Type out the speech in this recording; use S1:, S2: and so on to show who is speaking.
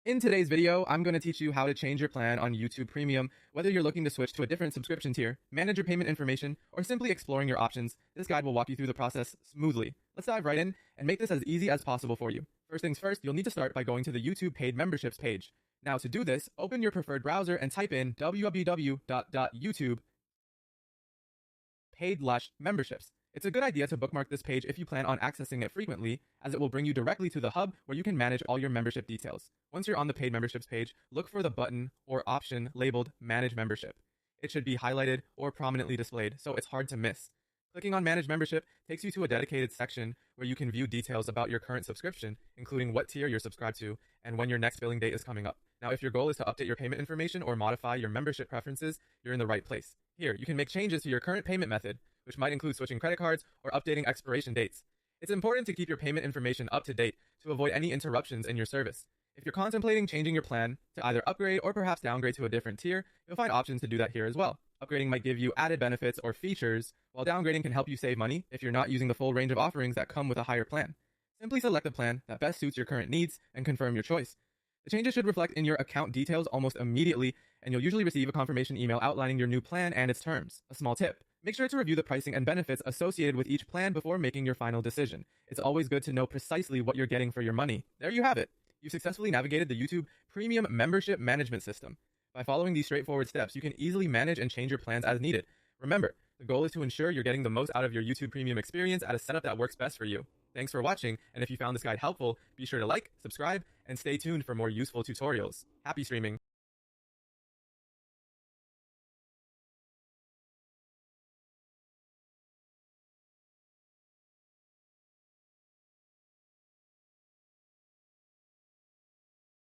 S1: In today's video, I'm going to teach you how to change your plan on YouTube Premium. Whether you're looking to switch to a different subscription tier, manage your payment information, or simply exploring your options, this guide will walk you through the process smoothly. Let's dive right in and make this as easy as possible for you. First things first, you'll need to start by going to the YouTube paid memberships page. Now to do this, open your preferred browser and type in www.youtube paid/memberships. It's a good idea to bookmark this page if you plan on accessing it frequently, as it will bring you directly to the hub where you can manage all your membership details. Once you're on the paid memberships page, look for the button or option labeled Manage Membership. It should be highlighted or prominently displayed, so it's hard to miss. Clicking on Manage Membership takes you to a dedicated section where you can view details about your current subscription, including what tier you're subscribed to and when your next billing date is coming up. Now, if your goal is to update your payment information or modify your membership preferences, you're in the right place. Here, you can make changes to your current payment method, which might include switching credit cards or updating expiration dates. It's important to keep your payment information up to date to avoid any interruptions in your service. If you're contemplating changing your plan to either upgrade or perhaps downgrade to a different tier, you'll find options to do that here as well. Upgrading might give you added benefits or features, while downgrading can help you save money if you're not using the full range of offerings that come with a higher plan. Simply select the plan that best suits your current needs and confirm your choice. The changes should reflect in your account details almost immediately, and you'll usually receive a confirmation email outlining your new plan and its terms. A small tip: make sure to review the pricing and benefits associated with each plan before making your final decision. It's always good to know precisely what you're getting for your money. There you have it. You've successfully navigated the YouTube Premium Membership Management System. By following these straightforward steps, you can easily manage and change your plans as needed. Remember, the goal is to ensure you're getting the most out of your YouTube Premium experience at a setup that works best for you. Thanks for watching, and if you found this guide helpful, be sure to like, subscribe, and stay tuned for more useful tutorials. Happy streaming!